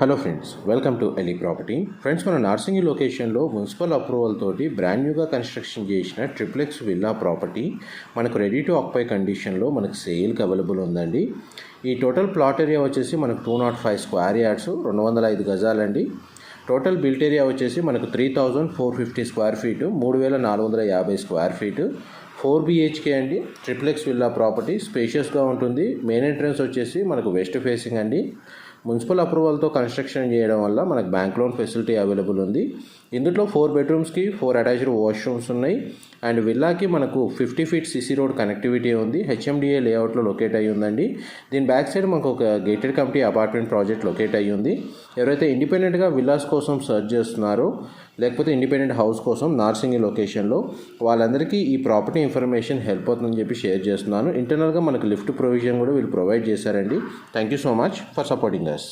Hello friends, welcome to ఎలి property. Friends, మన నార్సింగి లొకేషన్లో మున్సిపల్ అప్రూవల్ తోటి బ్రాండ్ న్యూగా కన్స్ట్రక్షన్ చేసిన ట్రిప్లెక్స్ విల్లా ప్రాపర్టీ మనకు రెడీ టు ఆక్యుపై కండిషన్లో మనకు సేల్కి అవైలబుల్ ఉందండి. ఈ టోటల్ ప్లాట్ ఏరియా వచ్చేసి మనకు 205 స్క్వేర్ యార్డ్స్, 205 గజాలండి. టోటల్ బిల్ట్ ఏరియా వచ్చేసి మనకు 3450 square feet, 3450 square feet, 4 BHK అండి. ట్రిప్లెక్స్ విల్లా ప్రాపర్టీ స్పేషియస్గా ఉంటుంది. మెయిన్ ఎంట్రన్స్ వచ్చేసి మనకు వెస్ట్ ఫేసింగ్ అండి. మున్సిపల్ అప్రూవల్తో కన్స్ట్రక్షన్ చేయడం వల్ల మనకు బ్యాంక్ లోన్ ఫెసిలిటీ అవైలబుల్ ఉంది. ఇందులో 4 బెడ్రూమ్స్కి 4 అటాచ్డ్ వాష్రూమ్స్ ఉన్నాయి. అండ్ విల్లాకి మనకు 50 feet CC రోడ్ కనెక్టివిటీ ఉంది. HMDA లేఅవుట్లో లొకేట్ అయ్యి ఉందండి. దీని బ్యాక్ సైడ్ మనకు ఒక gated committee apartment project locate అయ్యి ఉంది. ఎవరైతే ఇండిపెండెంట్గా విల్లాస్ కోసం సర్చ్ చేస్తున్నారో లేకపోతే ఇండిపెండెంట్ హౌస్ కోసం నార్సింగి లొకేషన్లో వాళ్ళందరికీ ఈ ప్రాపర్టీ ఇన్ఫర్మేషన్ హెల్ప్ అవుతుందని చెప్పి షేర్ చేస్తున్నాను. ఇంటర్నల్గా మనకు లిఫ్ట్ ప్రొవిజన్ కూడా వీళ్ళు ప్రొవైడ్ చేశారండి. Thank you so much for supporting us.